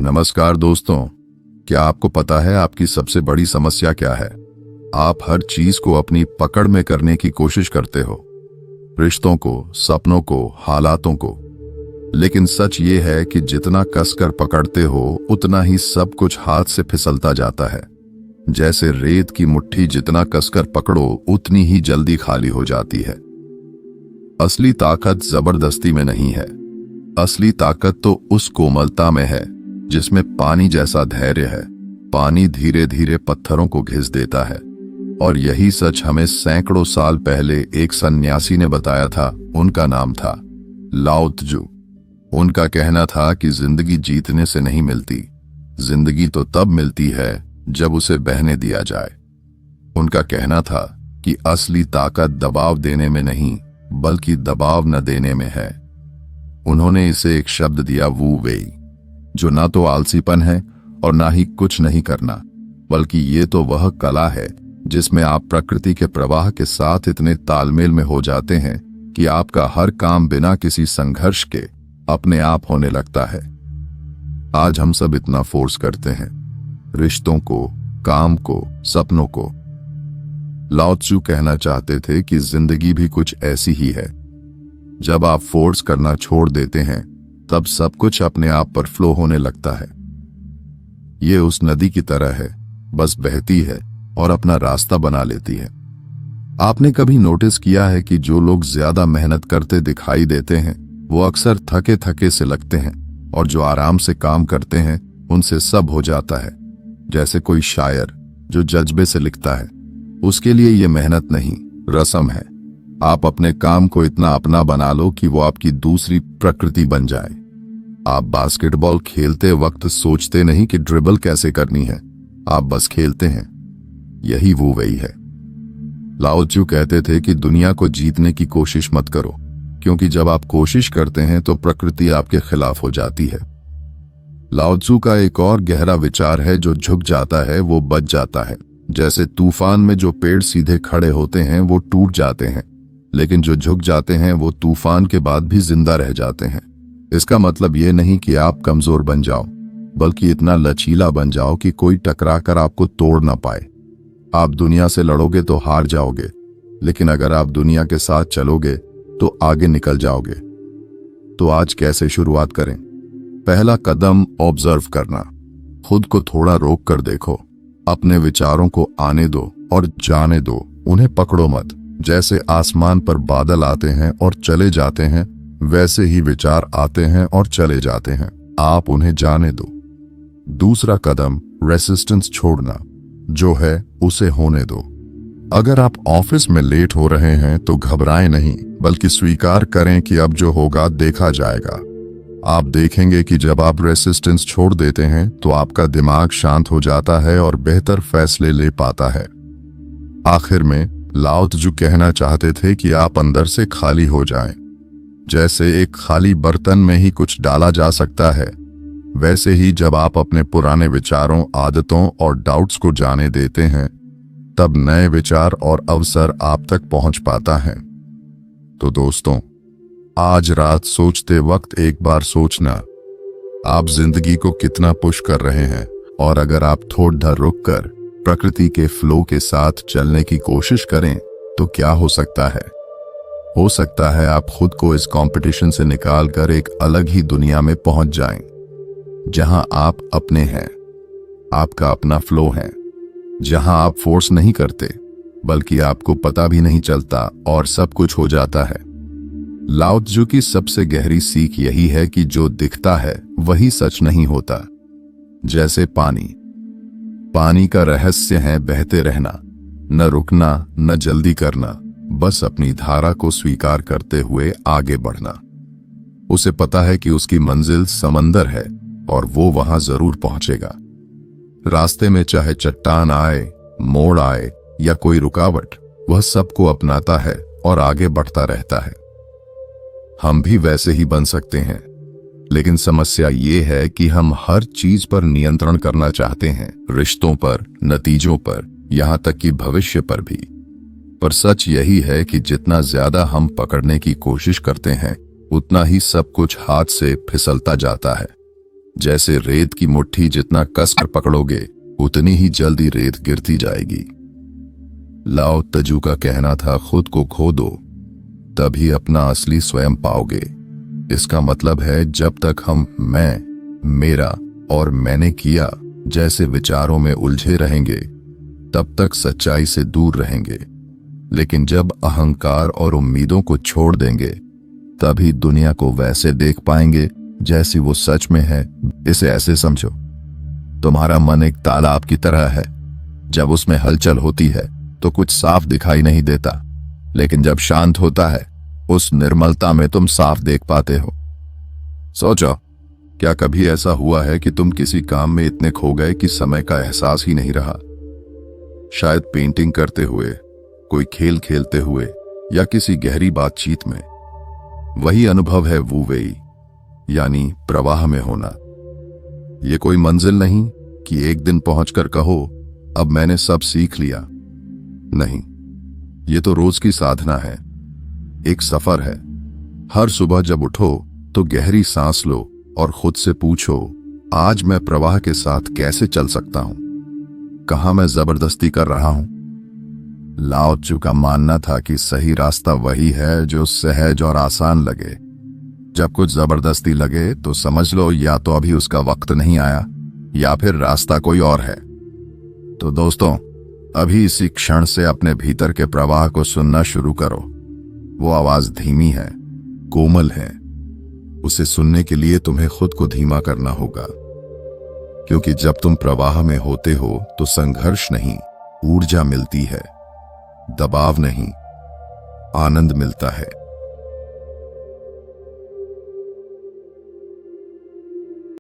नमस्कार दोस्तों, क्या आपको पता है आपकी सबसे बड़ी समस्या क्या है? आप हर चीज को अपनी पकड़ में करने की कोशिश करते हो, रिश्तों को, सपनों को, हालातों को। लेकिन सच ये है कि जितना कसकर पकड़ते हो उतना ही सब कुछ हाथ से फिसलता जाता है। जैसे रेत की मुट्ठी जितना कसकर पकड़ो उतनी ही जल्दी खाली हो जाती है। असली ताकत जबरदस्ती में नहीं है, असली ताकत तो उस कोमलता में है जिसमें पानी जैसा धैर्य है। पानी धीरे धीरे पत्थरों को घिस देता है। और यही सच हमें सैकड़ों साल पहले एक सन्यासी ने बताया था। उनका नाम था लाओ त्जू। उनका कहना था कि जिंदगी जीतने से नहीं मिलती, जिंदगी तो तब मिलती है जब उसे बहने दिया जाए। उनका कहना था कि असली ताकत दबाव देने में नहीं बल्कि दबाव न देने में है। उन्होंने इसे एक शब्द दिया, वू वेई, जो ना तो आलसीपन है और ना ही कुछ नहीं करना, बल्कि ये तो वह कला है जिसमें आप प्रकृति के प्रवाह के साथ इतने तालमेल में हो जाते हैं कि आपका हर काम बिना किसी संघर्ष के अपने आप होने लगता है। आज हम सब इतना फोर्स करते हैं, रिश्तों को, काम को, सपनों को। लाओ त्सू कहना चाहते थे कि जिंदगी भी कुछ ऐसी ही है। जब आप फोर्स करना छोड़ देते हैं तब सब कुछ अपने आप पर फ्लो होने लगता है। ये उस नदी की तरह है, बस बहती है और अपना रास्ता बना लेती है। आपने कभी नोटिस किया है कि जो लोग ज्यादा मेहनत करते दिखाई देते हैं वो अक्सर थके थके से लगते हैं, और जो आराम से काम करते हैं उनसे सब हो जाता है। जैसे कोई शायर जो जज्बे से लिखता है, उसके लिए ये मेहनत नहीं, रस्म है। आप अपने काम को इतना अपना बना लो कि वो आपकी दूसरी प्रकृति बन जाए। आप बास्केटबॉल खेलते वक्त सोचते नहीं कि ड्रिबल कैसे करनी है, आप बस खेलते हैं। यही वो वही है। लाओ त्सू कहते थे कि दुनिया को जीतने की कोशिश मत करो, क्योंकि जब आप कोशिश करते हैं तो प्रकृति आपके खिलाफ हो जाती है। लाओ त्सू का एक और गहरा विचार है, जो झुक जाता है वो बच जाता है। जैसे तूफान में जो पेड़ सीधे खड़े होते हैं वो टूट जाते हैं, लेकिन जो झुक जाते हैं वो तूफान के बाद भी जिंदा रह जाते हैं। इसका मतलब ये नहीं कि आप कमजोर बन जाओ, बल्कि इतना लचीला बन जाओ कि कोई टकरा कर आपको तोड़ ना पाए। आप दुनिया से लड़ोगे तो हार जाओगे, लेकिन अगर आप दुनिया के साथ चलोगे तो आगे निकल जाओगे। तो आज कैसे शुरुआत करें? पहला कदम ऑब्जर्व करना। खुद को थोड़ा रोक कर देखो, अपने विचारों को आने दो और जाने दो, उन्हें पकड़ो मत। जैसे आसमान पर बादल आते हैं और चले जाते हैं, वैसे ही विचार आते हैं और चले जाते हैं, आप उन्हें जाने दो। दूसरा कदम रेसिस्टेंस छोड़ना, जो है उसे होने दो। अगर आप ऑफिस में लेट हो रहे हैं तो घबराएं नहीं, बल्कि स्वीकार करें कि अब जो होगा देखा जाएगा। आप देखेंगे कि जब आप रेसिस्टेंस छोड़ देते हैं तो आपका दिमाग शांत हो जाता है और बेहतर फैसले ले पाता है। आखिर में लाओ त्सू कहना चाहते थे कि आप अंदर से खाली हो जाएं। जैसे एक खाली बर्तन में ही कुछ डाला जा सकता है, वैसे ही जब आप अपने पुराने विचारों, आदतों और डाउट्स को जाने देते हैं, तब नए विचार और अवसर आप तक पहुंच पाता है। तो दोस्तों, आज रात सोचते वक्त एक बार सोचना, आप जिंदगी को कितना पुश कर रहे हैं। और अगर आप थोड़ा रुक कर प्रकृति के फ्लो के साथ चलने की कोशिश करें तो क्या हो सकता है? हो सकता है आप खुद को इस कंपटीशन से निकालकर एक अलग ही दुनिया में पहुंच जाएं, जहां आप अपने हैं, आपका अपना फ्लो है, जहां आप फोर्स नहीं करते बल्कि आपको पता भी नहीं चलता और सब कुछ हो जाता है। लाओ त्सू की सबसे गहरी सीख यही है कि जो दिखता है वही सच नहीं होता। जैसे पानी का रहस्य है बहते रहना, न रुकना न जल्दी करना, बस अपनी धारा को स्वीकार करते हुए आगे बढ़ना। उसे पता है कि उसकी मंजिल समंदर है और वो वहां जरूर पहुंचेगा। रास्ते में चाहे चट्टान आए, मोड़ आए या कोई रुकावट, वह सबको अपनाता है और आगे बढ़ता रहता है। हम भी वैसे ही बन सकते हैं, लेकिन समस्या ये है कि हम हर चीज पर नियंत्रण करना चाहते हैं, रिश्तों पर, नतीजों पर, यहां तक कि भविष्य पर भी। पर सच यही है कि जितना ज्यादा हम पकड़ने की कोशिश करते हैं, उतना ही सब कुछ हाथ से फिसलता जाता है। जैसे रेत की मुट्ठी जितना कसकर पकड़ोगे उतनी ही जल्दी रेत गिरती जाएगी। लाओ तजू का कहना था, खुद को खो दो, तभी अपना असली स्वयं पाओगे। इसका मतलब है जब तक हम मैं, मेरा और मैंने किया जैसे विचारों में उलझे रहेंगे तब तक सच्चाई से दूर रहेंगे। लेकिन जब अहंकार और उम्मीदों को छोड़ देंगे तभी दुनिया को वैसे देख पाएंगे जैसी वो सच में है। इसे ऐसे समझो, तुम्हारा मन एक तालाब की तरह है। जब उसमें हलचल होती है तो कुछ साफ दिखाई नहीं देता, लेकिन जब शांत होता है उस निर्मलता में तुम साफ देख पाते हो। सोचो, क्या कभी ऐसा हुआ है कि तुम किसी काम में इतने खो गए कि समय का एहसास ही नहीं रहा? शायद पेंटिंग करते हुए, कोई खेल खेलते हुए या किसी गहरी बातचीत में। वही अनुभव है वू वेई, यानी प्रवाह में होना। ये कोई मंजिल नहीं कि एक दिन पहुंचकर कहो अब मैंने सब सीख लिया। नहीं, ये तो रोज की साधना है, एक सफर है। हर सुबह जब उठो तो गहरी सांस लो और खुद से पूछो, आज मैं प्रवाह के साथ कैसे चल सकता हूं? कहां मैं जबरदस्ती कर रहा हूं? लाओ त्सु का मानना था कि सही रास्ता वही है जो सहज और आसान लगे। जब कुछ जबरदस्ती लगे तो समझ लो या तो अभी उसका वक्त नहीं आया या फिर रास्ता कोई और है। तो दोस्तों, अभी इसी क्षण से अपने भीतर के प्रवाह को सुनना शुरू करो। वो आवाज धीमी है, कोमल है। उसे सुनने के लिए तुम्हें खुद को धीमा करना होगा, क्योंकि जब तुम प्रवाह में होते हो तो संघर्ष नहीं, ऊर्जा मिलती है। दबाव नहीं, आनंद मिलता है।